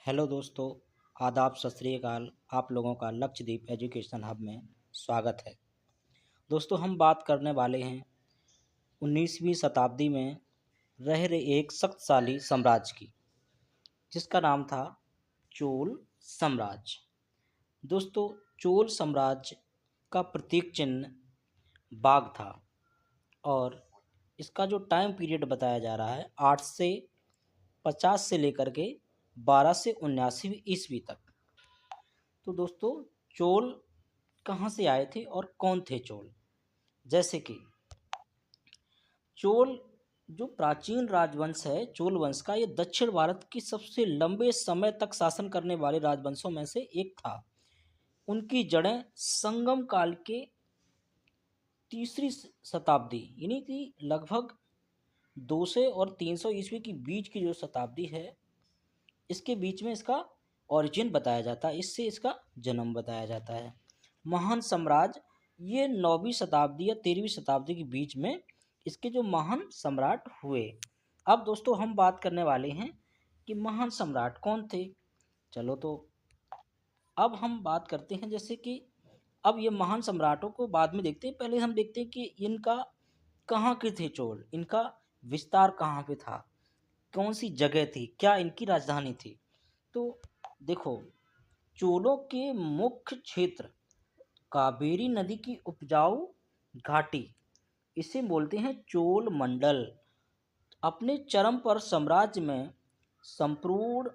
Hello दोस्तों, आदाब सत श्री अकाल। आप लोगों का लक्षद्वीप एजुकेशन हब में स्वागत है। दोस्तों, हम बात करने वाले हैं 19वीं शताब्दी में रह रहे एक शक्तिशाली साम्राज्य की, जिसका नाम था चोल साम्राज्य। दोस्तों, चोल साम्राज्य का प्रतीक चिन्ह बाघ था और इसका जो टाइम पीरियड बताया जा रहा है 850 से लेकर के 12 से 79वीं ईस्वी तक। तो दोस्तों, चोल कहाँ से आए थे और कौन थे चोल? जैसे कि चोल जो प्राचीन राजवंश है, चोल वंश का, ये दक्षिण भारत की सबसे लंबे समय तक शासन करने वाले राजवंशों में से एक था। उनकी जड़ें संगम काल के तीसरी शताब्दी यानी कि लगभग 200 और 300 ईस्वी के बीच की जो शताब्दी है, इसके बीच में इसका ओरिजिन बताया जाता है, इससे इसका जन्म बताया जाता है। महान साम्राज्य ये 9वीं शताब्दी या 13वीं शताब्दी के बीच में इसके जो महान सम्राट हुए। अब दोस्तों, हम बात करने वाले हैं कि महान सम्राट कौन थे। चलो, तो अब हम बात करते हैं, जैसे कि अब ये महान सम्राटों को बाद में देखते हैं, पहले हम देखते हैं कि इनका कहाँ के थे चोल, इनका विस्तार कहाँ पे था, कौन सी जगह थी, क्या इनकी राजधानी थी। तो देखो, चोलों के मुख्य क्षेत्र कावेरी नदी की उपजाऊ घाटी, इसे बोलते हैं चोल मंडल। अपने चरम पर साम्राज्य में संपूर्ण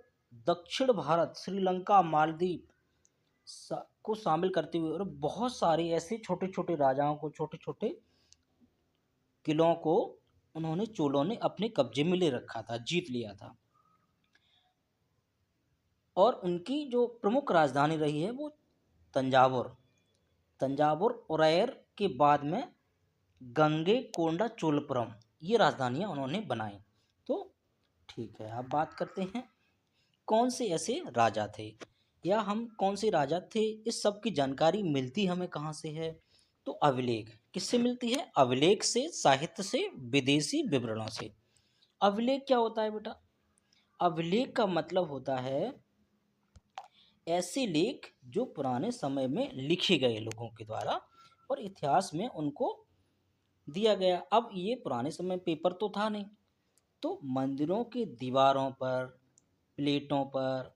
दक्षिण भारत, श्रीलंका, मालदीव को शामिल करते हुए और बहुत सारे ऐसे छोटे छोटे राजाओं को, छोटे छोटे किलों को उन्होंने, चोलों ने अपने कब्जे में ले रखा था, जीत लिया था। और उनकी जो प्रमुख राजधानी रही है वो तंजावुर, उरैर के बाद में गंगे कोंडा चोलपुरम, ये राजधानियां उन्होंने बनाई। तो ठीक है, अब बात करते हैं कौन से ऐसे राजा थे या हम कौन से राजा थे, इस सब की जानकारी मिलती हमें कहाँ से है? तो अभिलेख किससे मिलती है? अभिलेख से, साहित्य से, विदेशी विवरणों से। अभिलेख क्या होता है बेटा? अभिलेख का मतलब होता है ऐसे लेख जो पुराने समय में लिखे गए लोगों के द्वारा और इतिहास में उनको दिया गया। अब ये पुराने समय पेपर तो था नहीं, तो मंदिरों के दीवारों पर, प्लेटों पर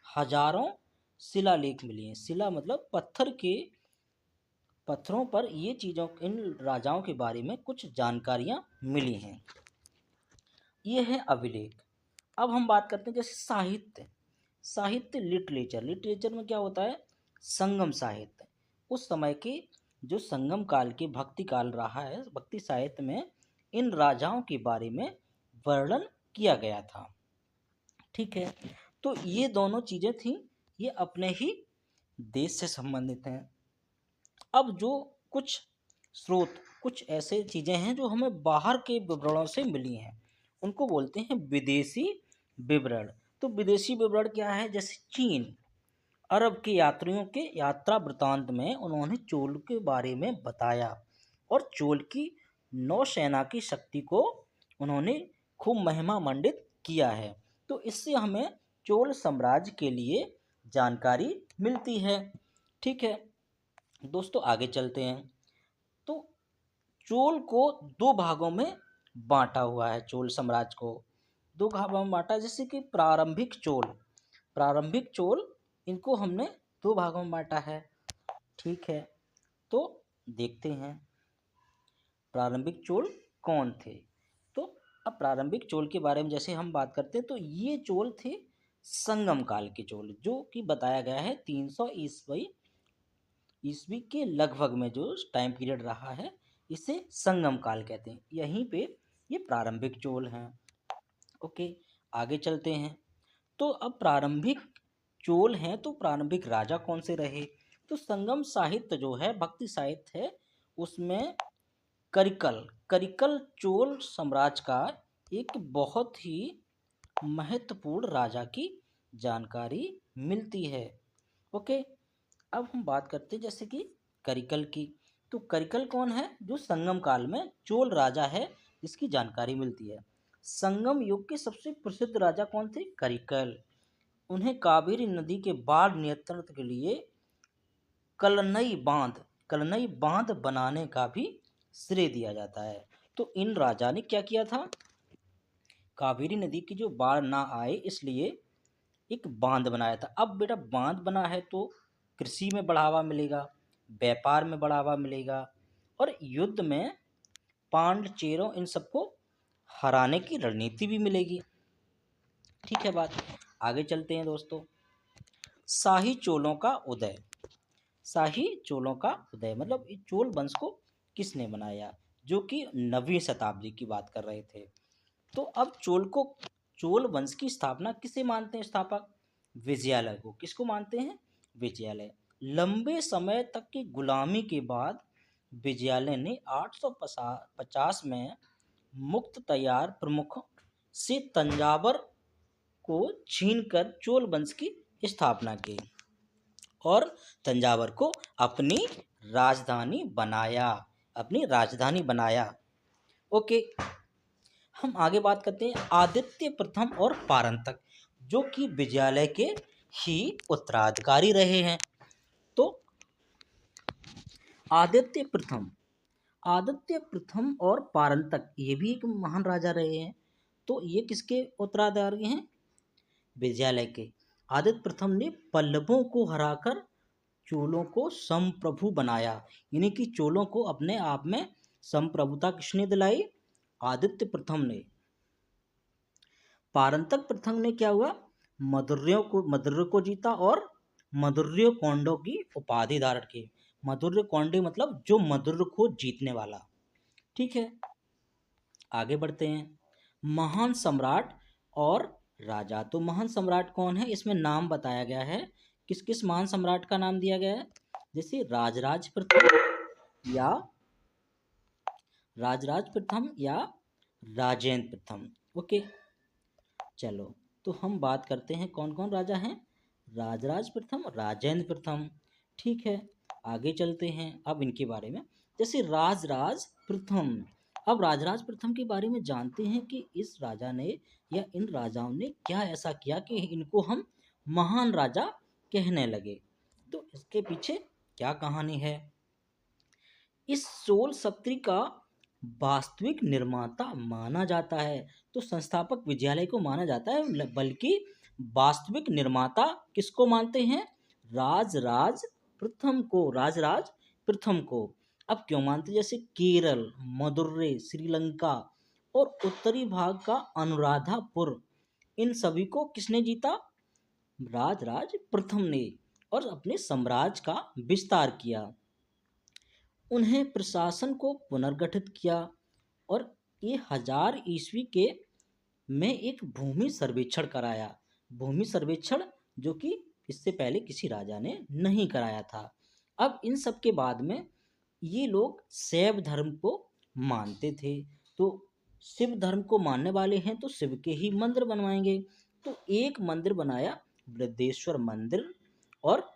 हजारों शिलालेख मिले हैं। शिला मतलब पत्थर के, पत्थरों पर ये चीज़ों, इन राजाओं के बारे में कुछ जानकारियाँ मिली हैं। ये है अभिलेख। अब हम बात करते हैं जैसे साहित्य। साहित्य, लिटरेचर में क्या होता है? संगम साहित्य। उस समय के जो संगम काल के भक्ति काल रहा है, भक्ति साहित्य में इन राजाओं के बारे में वर्णन किया गया था। ठीक है, तो ये दोनों चीज़ें थी, ये अपने ही देश से संबंधित हैं। अब जो कुछ स्रोत, कुछ ऐसे चीज़ें हैं जो हमें बाहर के विवरणों से मिली हैं, उनको बोलते हैं विदेशी विवरण। तो विदेशी विवरण क्या है? जैसे चीन, अरब के यात्रियों के यात्रा वृतांत में उन्होंने चोल के बारे में बताया और चोल की नौसेना की शक्ति को उन्होंने खूब महिमा मंडित किया है। तो इससे हमें चोल साम्राज्य के लिए जानकारी मिलती है। ठीक है दोस्तों, आगे चलते हैं। तो चोल को दो भागों में बांटा हुआ है। चोल साम्राज्य को दो भागों में बांटा, जैसे कि प्रारंभिक चोल, इनको हमने दो भागों में बांटा है। ठीक है, तो देखते हैं प्रारंभिक चोल कौन थे। तो अब प्रारंभिक चोल के बारे में जैसे हम बात करते हैं, तो ये चोल थे संगम काल के चोल, जो कि बताया गया है 300 ईस्वी के लगभग में जो टाइम पीरियड रहा है, इसे संगम काल कहते हैं। यहीं पे ये प्रारंभिक चोल हैं। ओके, आगे चलते हैं। तो अब प्रारंभिक चोल हैं, तो प्रारंभिक राजा कौन से रहे? तो संगम साहित्य जो है, भक्ति साहित्य है, उसमें करिकल चोल साम्राज्य का एक बहुत ही महत्वपूर्ण राजा की जानकारी मिलती है। ओके, अब हम बात करते हैं जैसे कि करिकल की। तो करिकल कौन है? जो संगम काल में चोल राजा है, जिसकी जानकारी मिलती है। संगम युग के सबसे प्रसिद्ध राजा कौन थे? करिकल। उन्हें कावेरी नदी के बाढ़ नियंत्रण के लिए कलनई बांध बनाने का भी श्रेय दिया जाता है। तो इन राजा ने क्या किया था, कावेरी नदी की जो बाढ़ ना आए इसलिए एक बांध बनाया था। अब बेटा बांध बना है तो कृषि में बढ़ावा मिलेगा, व्यापार में बढ़ावा मिलेगा और युद्ध में पांडचेरों इन सबको हराने की रणनीति भी मिलेगी। ठीक है बात, आगे चलते हैं दोस्तों। शाही चोलों का उदय। शाही चोलों का उदय मतलब चोल वंश को किसने बनाया, जो कि 9वीं शताब्दी की बात कर रहे थे। तो अब चोल वंश की स्थापना किसे मानते हैं स्थापक, विजयालय को। किसको मानते हैं, विजयालय। लंबे समय तक की गुलामी के बाद विजयालय ने 850 में मुक्त तैयार प्रमुख से तंजावर को छीनकर चोल वंश की स्थापना की और तंजावर को अपनी राजधानी बनाया। ओके, हम आगे बात करते हैं आदित्य प्रथम और पारंतक, जो कि विजयालय के ही उत्तराधिकारी रहे हैं। तो आदित्य प्रथम और पारंतक ये भी एक महान राजा रहे हैं। तो ये किसके उत्तराधिकारी हैं, विजयालय के। आदित्य प्रथम ने पल्लवों को हराकर चोलों को संप्रभु बनाया, यानी कि चोलों को अपने आप में संप्रभुता किसने दिलाई, आदित्य प्रथम ने। पारंतक प्रथम ने क्या हुआ, मधुर्य को जीता और मधुर्य कोंडों की उपाधि धारण की। मधुर्य कोंडे मतलब जो मधुर्य को जीतने वाला। ठीक है, आगे बढ़ते हैं। महान सम्राट और राजा। तो महान सम्राट कौन है, इसमें नाम बताया गया है, किस किस महान सम्राट का नाम दिया गया है, जैसे राजराज प्रथम या राजेंद्र प्रथम। ओके, चलो तो हम बात करते हैं कौन कौन राजा हैं, राजराज प्रथम, राजेंद्र प्रथम। ठीक है, आगे चलते हैं अब इनके बारे में। जैसे राजराज प्रथम, अब राजराज प्रथम के बारे में जानते हैं कि इस राजा ने या इन राजाओं ने क्या ऐसा किया कि इनको हम महान राजा कहने लगे। तो इसके पीछे क्या कहानी है। इस चोल शक्ति का वास्तविक निर्माता माना जाता है। तो संस्थापक विजयालय को माना जाता है, बल्कि वास्तविक निर्माता किसको मानते हैं, राजराज प्रथम को। अब क्यों मानते, जैसे केरल, मदुरै, श्रीलंका और उत्तरी भाग का अनुराधापुर, इन सभी को किसने जीता, राजराज प्रथम ने, और अपने साम्राज्य का विस्तार किया। उन्हें प्रशासन को पुनर्गठित किया और ये 1000 ईस्वी के में एक भूमि सर्वेक्षण कराया। भूमि सर्वेक्षण जो कि इससे पहले किसी राजा ने नहीं कराया था। अब इन सब के बाद में ये लोग शैव धर्म को मानते थे। तो शिव धर्म को मानने वाले हैं तो शिव के ही मंदिर बनवाएंगे। तो एक मंदिर बनाया, बृहदेश्वर मंदिर, और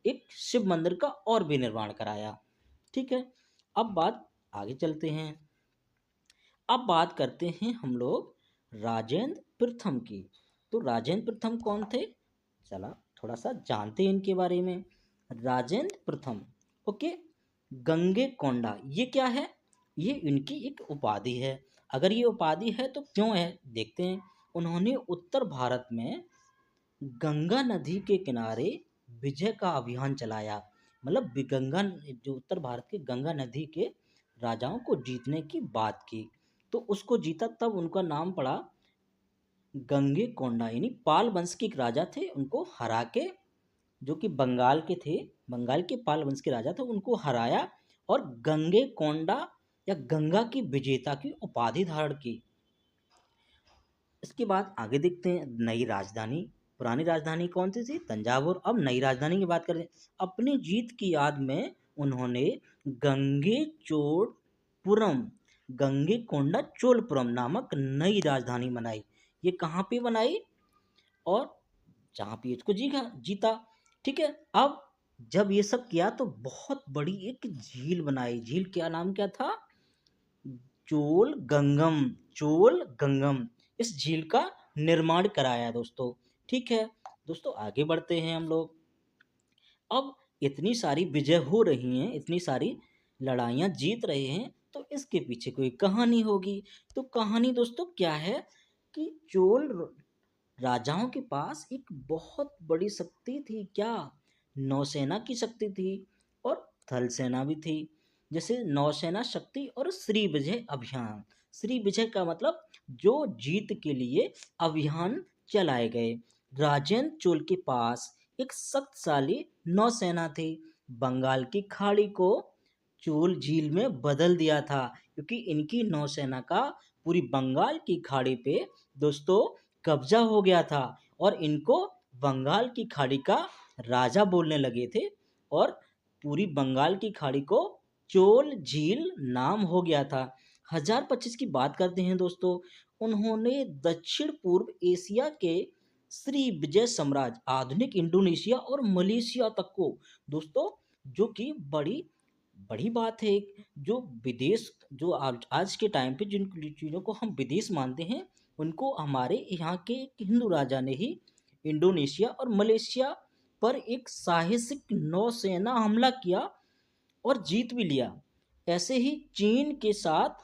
एक शिव मंदिर का और भी निर्माण कराया। ठीक है, अब बात आगे चलते हैं। अब बात करते हैं हम लोग राजेंद्र प्रथम की। तो राजेंद्र प्रथम कौन थे, चला थोड़ा सा जानते हैं इनके बारे में। राजेंद्र प्रथम, ओके, गंगे कोंडा, ये क्या है, ये इनकी एक उपाधि है। अगर ये उपाधि है तो क्यों है, देखते हैं। उन्होंने उत्तर भारत में गंगा नदी के किनारे विजय का अभियान चलाया। मतलब गंगा, जो उत्तर भारत के गंगा नदी के राजाओं को जीतने की बात की, तो उसको जीता, तब उनका नाम पड़ा गंगे कोंडा। यानी पाल वंश के एक राजा थे, उनको हरा के, जो कि बंगाल के थे, बंगाल के पाल वंश के राजा थे, उनको हराया और गंगे कोंडा या गंगा की विजेता की उपाधि धारण की। इसके बाद आगे देखते हैं नई राजधानी। पुरानी राजधानी कौन सी थी, तंजावुर। अब नई राजधानी की बात करें। अपनी जीत की याद में उन्होंने गंगे कोंडा चोलपुरम नामक नई राजधानी बनाई। ये कहाँ पे बनाई, और जहाँ पे इसको जीता। ठीक है, अब जब ये सब किया तो बहुत बड़ी एक झील बनाई। झील क्या नाम क्या था, चोल गंगम। इस झील का निर्माण कराया दोस्तों। ठीक है, दोस्तों आगे बढ़ते हैं हम लोग। अब इतनी सारी विजय हो रही हैं, इतनी सारी लड़ाइयाँ जीत रहे हैं, तो इसके पीछे कोई कहानी होगी। तो कहानी दोस्तों क्या है कि राजाओं के पास एक बहुत बड़ी शक्ति थी। क्या? नौसेना की शक्ति थी और थल सेना भी थी। जैसे नौसेना शक्ति और श्री विजय अभियान। श्री विजय का मतलब जो जीत के लिए अभियान चलाए गए। राजेंद्र चोल के पास एक शक्तिशाली नौसेना थी। बंगाल की खाड़ी को चोल झील में बदल दिया था, क्योंकि इनकी नौसेना का पूरी बंगाल की खाड़ी पे दोस्तों कब्जा हो गया था और इनको बंगाल की खाड़ी का राजा बोलने लगे थे और पूरी बंगाल की खाड़ी को चोल झील नाम हो गया था। 1025 की बात करते हैं दोस्तों। उन्होंने दक्षिण पूर्व एशिया के श्री विजय साम्राज्य, आधुनिक इंडोनेशिया और मलेशिया तक को दोस्तों, जो कि बड़ी बड़ी बात है। जो विदेश, जो आज के टाइम पे जिन चीज़ों को हम विदेश मानते हैं, उनको हमारे यहाँ के एक हिंदू राजा ने ही इंडोनेशिया और मलेशिया पर एक साहसिक नौसेना हमला किया और जीत भी लिया। ऐसे ही चीन के साथ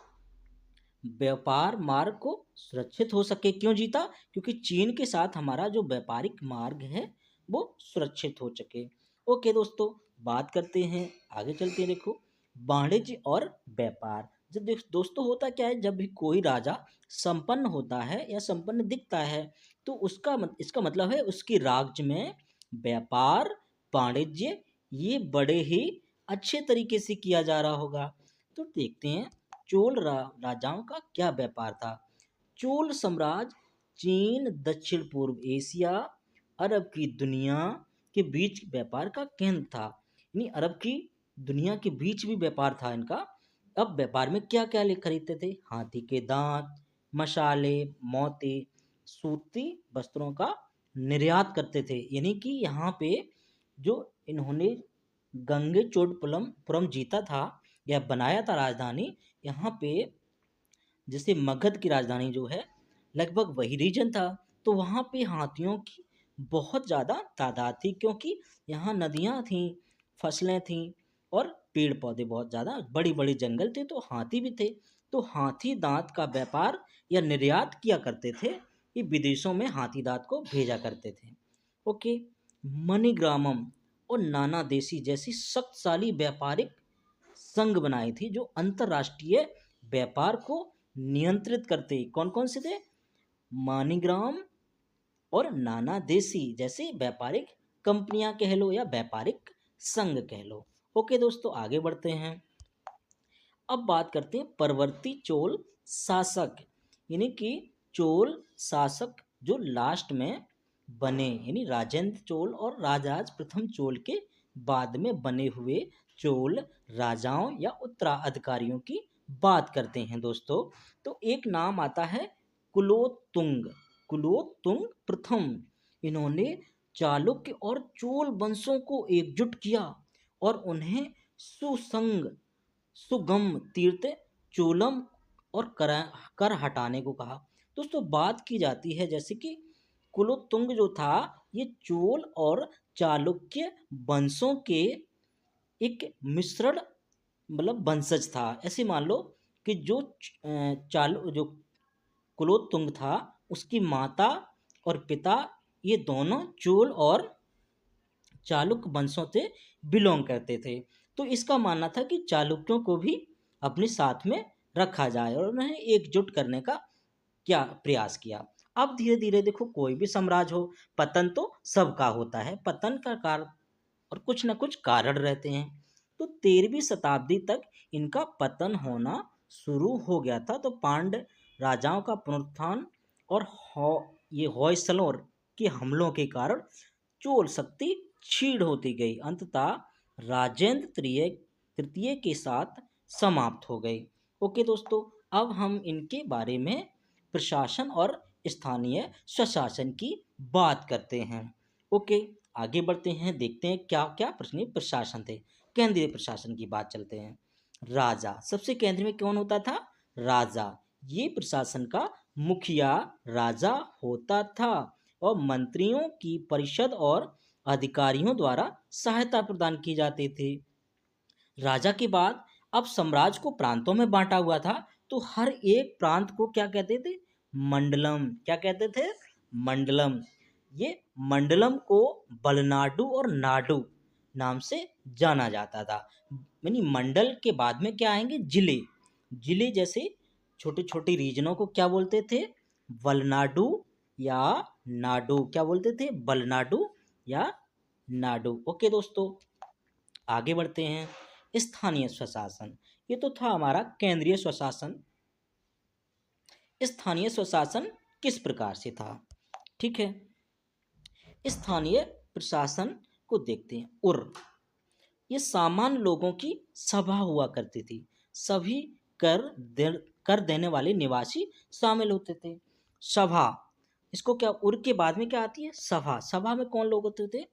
व्यापार मार्ग को सुरक्षित हो सके। क्यों जीता? क्योंकि चीन के साथ हमारा जो व्यापारिक मार्ग है वो सुरक्षित हो सके। ओके दोस्तों, बात करते हैं, आगे चलते हैं। देखो, वाणिज्य और व्यापार। जब दोस्तों होता क्या है, जब भी कोई राजा संपन्न होता है या संपन्न दिखता है, तो इसका मतलब है उसके राज्य में व्यापार, वाणिज्य ये बड़े ही अच्छे तरीके से किया जा रहा होगा। तो देखते हैं राजाओं का क्या व्यापार था। चोल साम्राज्य चीन, दक्षिण पूर्व एशिया, अरब की दुनिया के बीच व्यापार का केंद्र था। यानी अरब की दुनिया के बीच भी व्यापार था इनका। अब व्यापार में क्या क्या ले खरीदते थे? हाथी के दांत, मसाले, मोती, सूती वस्त्रों का निर्यात करते थे। यानी कि यहाँ पे जो इन्होंने गंगे चोटपुरम जीता था या बनाया था राजधानी, यहाँ पे जैसे मगध की राजधानी जो है, लगभग वही रीजन था। तो वहाँ पे हाथियों की बहुत ज़्यादा तादाद थी, क्योंकि यहाँ नदियाँ थीं, फसलें थीं और पेड़ पौधे बहुत ज़्यादा, बड़ी बड़ी जंगल थे, तो हाथी भी थे। तो हाथी दांत का व्यापार या निर्यात किया करते थे। ये विदेशों में हाथी दांत को भेजा करते थे। ओके। मणिग्रामम और नाना देशी जैसी शक्तिशाली व्यापारिक संघ बनाई थी, जो अंतरराष्ट्रीय व्यापार को नियंत्रित करते। कौन कौन से थे? मानीग्राम और नाना देशी जैसी व्यापारिक कंपनियां कह लो या व्यापारिक संघ कह लो। ओके दोस्तों, आगे बढ़ते हैं। अब बात करते हैं परवर्ती चोल शासक, यानी कि चोल शासक जो लास्ट में बने, यानी राजेंद्र चोल और राजराज प्रथम चोल के बाद में बने हुए चोल राजाओं या उत्तराधिकारियों की बात करते हैं दोस्तों। तो एक नाम आता है कुलोत्तुंग। कुलोत्तुंग प्रथम। इन्होंने चालुक्य और चोल वंशों को एकजुट किया और उन्हें सुसंग सुगम तीर्थ चोलम और कर हटाने को कहा। दोस्तों बात की जाती है जैसे कि कुलोत्तुंग जो था, ये चोल और चालुक्य वंशों के एक मिश्रण, मतलब वंशज था। ऐसे मान लो कि जो कुलोत्तुंग था, उसकी माता और पिता ये दोनों चोल और चालुक्य वंशों से बिलोंग करते थे। तो इसका मानना था कि चालुक्यों को भी अपने साथ में रखा जाए और उन्हें एकजुट करने का क्या प्रयास किया। अब धीरे धीरे देखो, कोई भी साम्राज्य हो, पतन तो सबका होता है। पतन का कारण और कुछ न कुछ कारण रहते हैं। तो 13वीं शताब्दी तक इनका पतन होना शुरू हो गया था। तो पांड्य राजाओं का पुनरुत्थान और ये होयसलों के हमलों के कारण चोल शक्ति क्षीण होती गई, अंततः राजेंद्र तृतीय के साथ समाप्त हो गई। ओके दोस्तों, अब हम इनके बारे में प्रशासन और स्थानीय स्वशासन की बात करते हैं। ओके, आगे बढ़ते हैं, देखते हैं क्या क्या प्रशासन थे। केंद्रीय प्रशासन की बात चलते हैं। राजा, सबसे केंद्र में कौन होता था? राजा। ये प्रशासन का मुखिया राजा होता था। और मंत्रियों की परिषद और अधिकारियों द्वारा सहायता प्रदान की जाती थी। राजा के बाद अब साम्राज्य को प्रांतों में बांटा हुआ था, तो हर एक प्रांत को क्या कहते थे? मंडलम। क्या कहते थे? मंडलम। ये मंडलम को बलनाडु और नाडु नाम से जाना जाता था। यानी मंडल के बाद में क्या आएंगे? जिले। जिले जैसे छोटे छोटे रीजनों को क्या बोलते थे? वलनाडु या नाडु। क्या बोलते थे? बलनाडु या नाडु। ओके दोस्तों, आगे बढ़ते हैं। स्थानीय स्वशासन, ये तो था हमारा केंद्रीय स्वशासन। स्थानीय स्वशासन किस प्रकार से था? ठीक है, स्थानीय प्रशासन को देखते हैं। ये सामान्य लोगों की सभा हुआ करती थी। सभी कर देने वाले निवासी शामिल होते थे। सभा, इसको क्या, उर के बाद में क्या आती है? सभा। सभा में कौन लोग होते थे?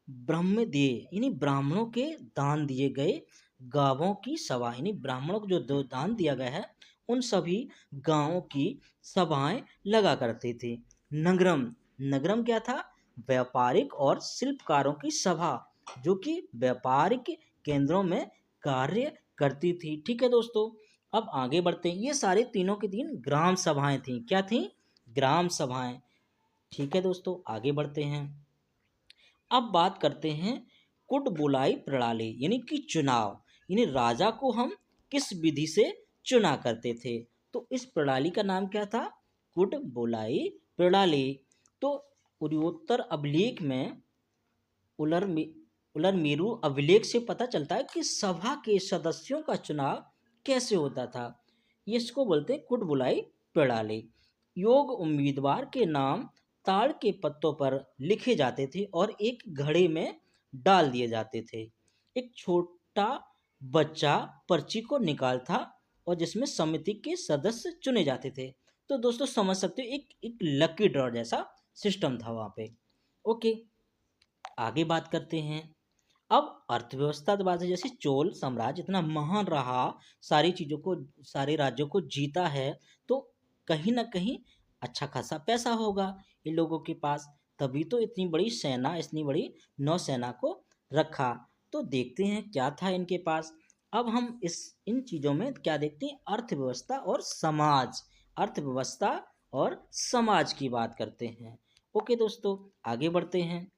ब्रह्मदेय, यानी ब्राह्मणों के दान दिए गए गांवों की सभा, यानी ब्राह्मणों को जो दान दिया गया है उन सभी गांवों की सभाएं लगा करते थे। नगरम, नगरम क्या था? व्यापारिक और शिल्पकारों की सभा, जो कि व्यापारिक केंद्रों में कार्य करती थी। ठीक है दोस्तों, अब आगे बढ़ते हैं। ये सारे तीनों की तीन ग्राम सभाएं थी। क्या थी? ग्राम सभाएं। ठीक है दोस्तों, आगे बढ़ते हैं। अब बात करते हैं कुट बुलाई प्रणाली, यानी कि चुनाव। यानी राजा को हम किस विधि से चुना करते थे? तो इस प्रणाली का नाम क्या था? कुट बुलाई प्रणाली। तो उत्तर अभिलेख में उलरमेरु अभिलेख से पता चलता है कि सभा के सदस्यों का चुनाव कैसे होता था। ये इसको बोलते हैं कुट बुलाई प्रणाली। योग उम्मीदवार के नाम ताड़ के पत्तों पर लिखे जाते थे और एक घड़े में डाल दिए जाते थे। एक छोटा बच्चा पर्ची को निकालता और जिसमें समिति के सदस्य चुने जाते थे। तो दोस्तों समझ सकते हो, एक लकी ड्रॉ जैसा सिस्टम था वहां पे। ओके, आगे बात करते हैं। अब अर्थव्यवस्था की बात है, जैसे चोल साम्राज्य इतना महान रहा, सारी चीजों को, सारे राज्यों को जीता है, तो कहीं ना कहीं अच्छा खासा पैसा होगा इन लोगों के पास, तभी तो इतनी बड़ी सेना, इतनी बड़ी नौसेना को रखा। तो देखते हैं क्या था इनके पास। अब हम इन चीजों में क्या देखते हैं? अर्थव्यवस्था और समाज। अर्थव्यवस्था और समाज की बात करते हैं। ओके दोस्तों, आगे बढ़ते हैं।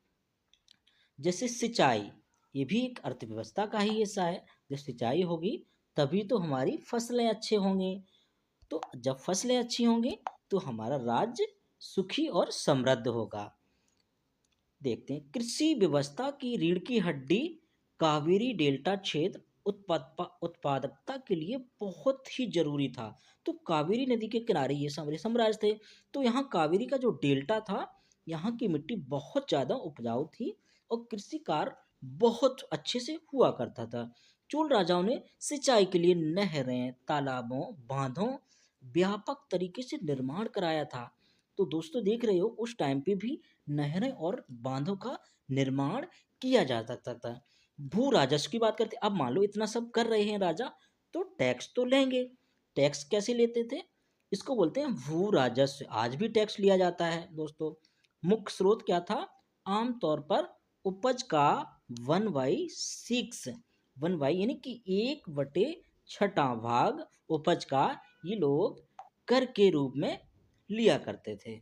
जैसे सिंचाई, ये भी एक अर्थव्यवस्था का ही हिस्सा है। जब सिंचाई होगी तभी तो हमारी फसलें अच्छे होंगे। तो जब फसलें अच्छी होंगी तो हमारा राज्य सुखी और समृद्ध होगा। देखते हैं, कृषि व्यवस्था की रीढ़ की हड्डी कावेरी डेल्टा क्षेत्र उत्पादकता के लिए बहुत ही जरूरी था। तो कावेरी नदी के किनारे ये सारे साम्राज्य थे। तो यहाँ कावेरी का जो डेल्टा था, यहाँ की मिट्टी बहुत ज़्यादा उपजाऊ थी और कृषि कार्य बहुत अच्छे से हुआ करता था। चोल राजाओं ने सिंचाई के लिए नहरें, तालाबों, बांधों व्यापक तरीके से निर्माण कराया था। तो दोस्तों देख रहे हो, उस टाइम पे भी नहरें और बांधों का निर्माण किया जा सकता था। भू राजस्व की बात करते, अब मान लो इतना सब कर रहे हैं राजा, तो टैक्स तो लेंगे। टैक्स कैसे लेते थे? इसको बोलते हैं भू राजस्व। आज भी टैक्स लिया जाता है दोस्तों। मुख्य स्रोत क्या था? आमतौर पर उपज का 1/6, 1/, यानी कि 1/6 भाग उपज का ये लोग कर के रूप में लिया करते थे।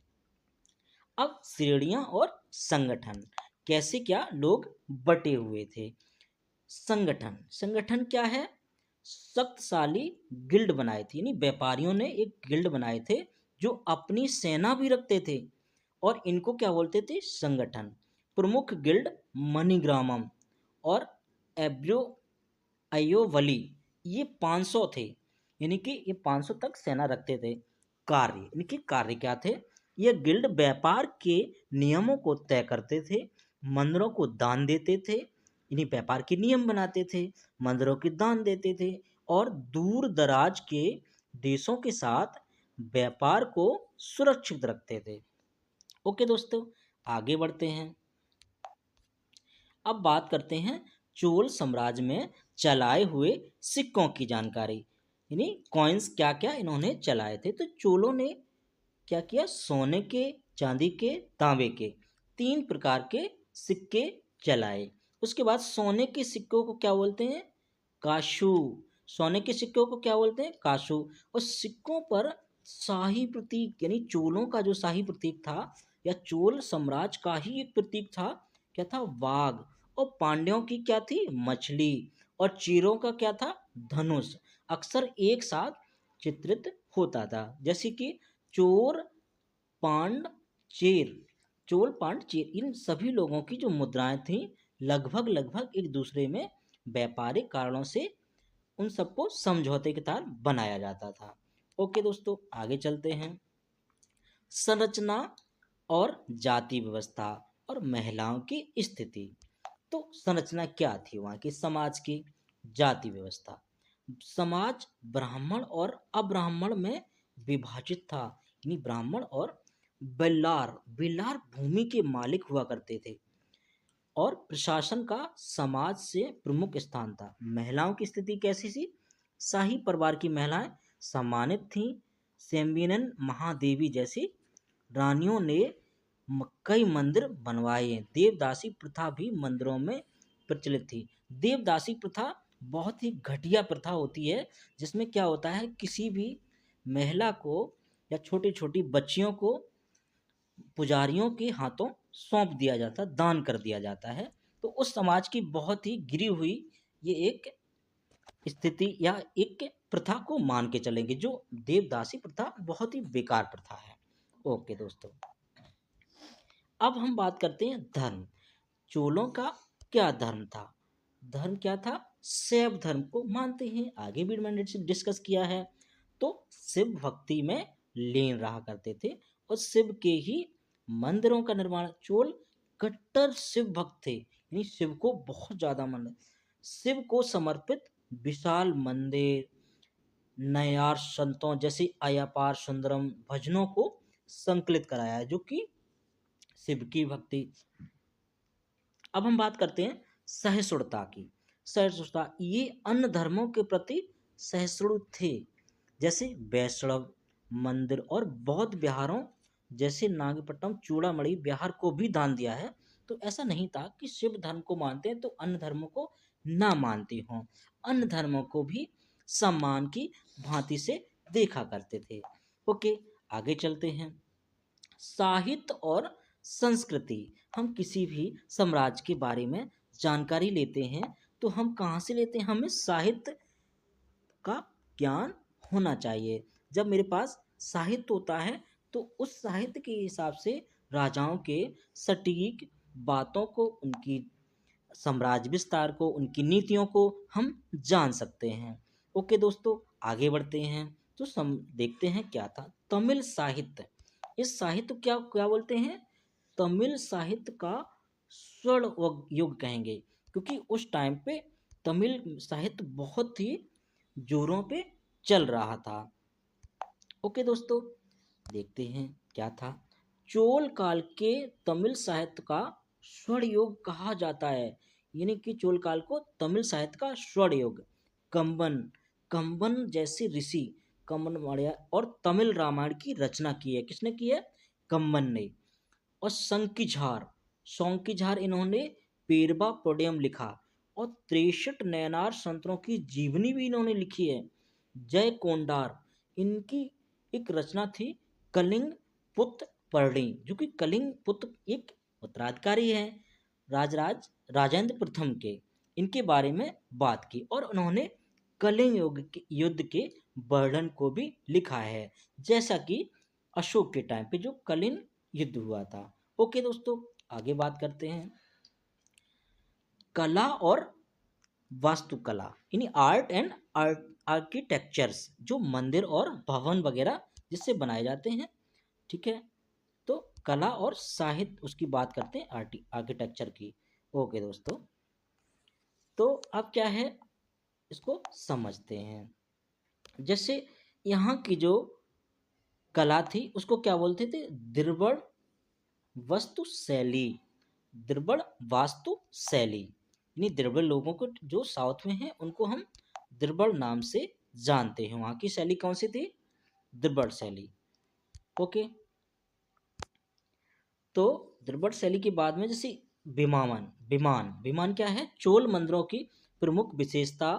अब श्रेणियां और संगठन, कैसे क्या लोग बटे हुए थे। संगठन, संगठन क्या है? शक्तिशाली गिल्ड बनाए थे, यानी व्यापारियों ने एक गिल्ड बनाए थे जो अपनी सेना भी रखते थे, और इनको क्या बोलते थे? संगठन। प्रमुख गिल्ड मणिग्रामम और एब्रो अयोवली, ये 500 थे, यानी कि ये 500 तक सेना रखते थे। कार्य, यानी कि कार्य क्या थे? ये गिल्ड व्यापार के नियमों को तय करते थे, मंदिरों को दान देते थे, यानी व्यापार के नियम बनाते थे, मंदिरों के दान देते थे, और दूर दराज के देशों के साथ व्यापार को सुरक्षित रखते थे। ओके दोस्तों, आगे बढ़ते हैं। अब बात करते हैं चोल साम्राज्य में चलाए हुए सिक्कों की जानकारी, यानी कॉइन्स क्या क्या इन्होंने चलाए थे। तो चोलों ने क्या किया? सोने के चांदी के, तांबे के, 3 प्रकार के सिक्के चलाए। उसके बाद सोने के सिक्कों को क्या बोलते हैं? काशू। सोने के सिक्कों को क्या बोलते हैं? काशू। और सिक्कों पर शाही प्रतीक यानी चोलों का जो शाही प्रतीक था या चोल साम्राज्य का ही एक प्रतीक था, क्या था? वाघ। और पांड्यों की क्या थी? मछली। और चीरों का क्या था? धनुष। अक्सर एक साथ चित्रित होता था, जैसे कि चोर, पांड, चेर। चोल, पांड, चेर, इन सभी लोगों की जो मुद्राएं थीं लगभग लगभग एक दूसरे में व्यापारिक कारणों से उन सबको समझौते के तहत बनाया जाता था। ओके दोस्तों, आगे चलते हैं। संरचना और जाति व्यवस्था और महिलाओं की स्थिति। तो संरचना क्या थी वहाँ की समाज की? जाति व्यवस्था। समाज ब्राह्मण और अब्राह्मण में विभाजित था, यानी ब्राह्मण और बेल्लार, बेल्लार भूमि के मालिक हुआ करते थे। और प्रशासन का समाज से प्रमुख स्थान था। महिलाओं की स्थिति कैसी थी? शाही परिवार की महिलाएं सम्मानित थीं। सेम्बियन महादेवी जैसी रानियों ने कई मंदिर बनवाए। देवदासी प्रथा भी मंदिरों में प्रचलित थी। देवदासी प्रथा बहुत ही घटिया प्रथा होती है, जिसमें क्या होता है, किसी भी महिला को या छोटी छोटी बच्चियों को पुजारियों के हाथों सौंप दिया जाता, दान कर दिया जाता है। तो उस समाज की बहुत ही गिरी हुई ये एक स्थिति या एक प्रथा को मान के चलेंगे, जो देवदासी प्रथा बहुत ही बेकार प्रथा है। ओके दोस्तों, अब हम बात करते हैं धर्म। चोलों का क्या धर्म था? धर्म क्या था? शैव धर्म को मानते हैं। आगे भी मैंने डिस्कस किया है। तो शिव भक्ति में लीन रहा करते थे और शिव के ही मंदिरों का निर्माण। चोल कट्टर शिव भक्त थे, यानी शिव को बहुत ज्यादा मान, शिव को समर्पित विशाल मंदिर, नयार संतों जैसे अय्यापार सुंदरम भजनों को संकलित कराया है, जो कि शिव की भक्ति। अब हम बात करते हैं सहिष्णुता की। सहिष्णुता, ये अन्य धर्मों के प्रति सहिष्णु थे, जैसे वैष्णव मंदिर और बौद्ध विहारों जैसे नागपट्टनम चूड़ामणि विहार को भी दान दिया है। तो ऐसा नहीं था कि शिव धर्म को मानते हैं तो अन्य धर्मों को ना मानते हों। अन्य धर्मों को भी सम्मान की भांति से देखा करते थे। ओके, आगे चलते हैं। साहित्य और संस्कृति। हम किसी भी साम्राज्य के बारे में जानकारी लेते हैं तो हम कहाँ से लेते हैं? हमें साहित्य का ज्ञान होना चाहिए। जब मेरे पास साहित्य होता है तो उस साहित्य के हिसाब से राजाओं के सटीक बातों को, उनकी साम्राज्य विस्तार को, उनकी नीतियों को हम जान सकते हैं। ओके दोस्तों, आगे बढ़ते हैं। तो देखते हैं क्या था तमिल साहित्य। इस साहित्य क्या क्या बोलते हैं? तमिल साहित्य का स्वर्ण युग कहेंगे, क्योंकि उस टाइम पे तमिल साहित्य बहुत ही जोरों पे चल रहा था। ओके दोस्तों, देखते हैं क्या था। चोल काल के तमिल साहित्य का स्वर्ण युग कहा जाता है, यानी कि चोल काल को तमिल साहित्य का स्वर्ण युग। कंबन, कंबन जैसे ऋषि, कंबन माड़िया और तमिल रामायण की रचना की है। किसने की है? कंबन ने। और संकीझार, सोंकीझार इन्होंने पेरवा पोडियम लिखा। और 63 नयनार संतों की जीवनी भी इन्होंने लिखी है। जय कोंडार, इनकी एक रचना थी कलिंग पुत्र पर्णी, जो कि कलिंग पुत्र एक उत्तराधिकारी है राजेंद्र प्रथम के। इनके बारे में बात की और उन्होंने कलिंग युद्ध के वर्णन को भी लिखा है, जैसा कि अशोक के टाइम पे जो कलिंग युद्ध हुआ था। ओके दोस्तों, आगे बात करते हैं कला और वास्तुकला, यानी आर्ट एंड आर्किटेक्चर्स, जो मंदिर और भवन वगैरह जिससे बनाए जाते हैं। ठीक है, तो कला और साहित्य उसकी बात करते हैं, आर्किटेक्चर की। ओके दोस्तों, तो अब क्या है इसको समझते हैं। जैसे यहाँ की जो कला थी उसको क्या बोलते थे? द्रविड़ वस्तु शैली। द्रविड़ वास्तु शैली, यानी द्रविड़ लोगों को जो साउथ में हैं उनको हम द्रविड़ नाम से जानते हैं। वहाँ की शैली कौन सी थी? द्रविड़ शैली। ओके, दोस्तों द्रविड़ शैली के बाद में जैसे विमान क्या है? चोल मंदिरों की प्रमुख विशेषता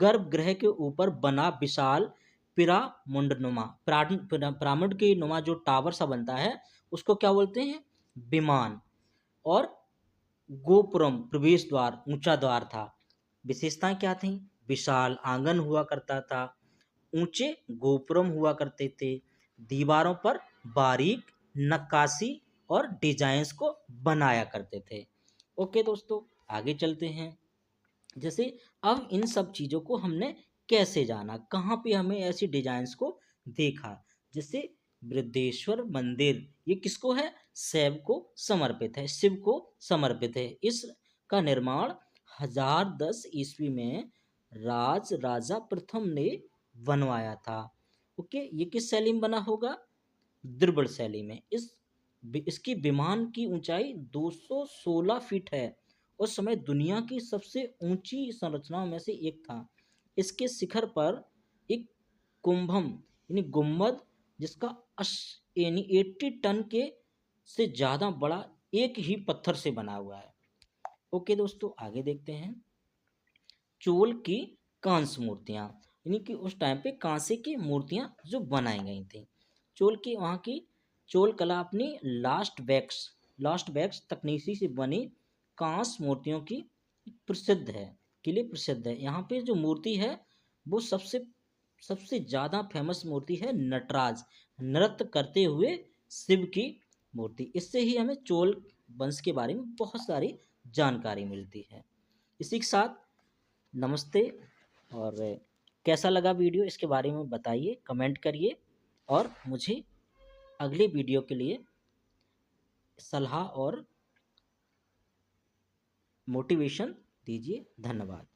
गर्भगृह के ऊपर बना विशाल पिरामिड के नुमा जो टावर सा बनता है उसको क्या बोलते हैं? विमान। और गोपुरम प्रवेश द्वार, ऊंचा द्वार था। विशेषताएं क्या थी? विशाल आंगन हुआ करता था, ऊंचे गोपुरम हुआ करते थे, दीवारों पर बारीक नक्काशी और डिजाइन्स को बनाया करते थे। ओके दोस्तों, आगे चलते हैं। जैसे अब इन सब चीज़ों को हमने कैसे जाना, कहाँ पे हमें ऐसी डिजाइन्स को देखा। जैसे बृहदेश्वर मंदिर, ये किसको है? शिव को समर्पित है, शिव को समर्पित है। इसका निर्माण 1010 ईस्वी में राज राजा प्रथम ने बनवाया था। ओके, ये किस शैली में बना होगा? द्रविड़ शैली में। इसकी विमान की ऊंचाई 216 फीट है। उस समय दुनिया की सबसे ऊंची संरचनाओं में से एक था। इसके शिखर पर एक कुंभम यानी गुम्बद, जिसका यानी 80 टन के से ज्यादा बड़ा एक ही पत्थर से बना हुआ है। ओके दोस्तों, आगे देखते हैं। चोल की कांस्य मूर्तियां, यानी कि उस टाइम पे कांसे की मूर्तियां जो बनाई गई थी। चोल की वहाँ की चोल कला अपनी लास्ट वैक्स तकनीकी से बनी कांस्य मूर्तियों की प्रसिद्ध है, के लिए प्रसिद्ध है। यहाँ पे जो मूर्ति है वो सबसे सबसे ज़्यादा फेमस मूर्ति है नटराज, नृत्य करते हुए शिव की मूर्ति। इससे ही हमें चोल वंश के बारे में बहुत सारी जानकारी मिलती है। इसी के साथ नमस्ते। और कैसा लगा वीडियो, इसके बारे में बताइए, कमेंट करिए और मुझे अगले वीडियो के लिए सलाह और मोटिवेशन दीजिए। धन्यवाद।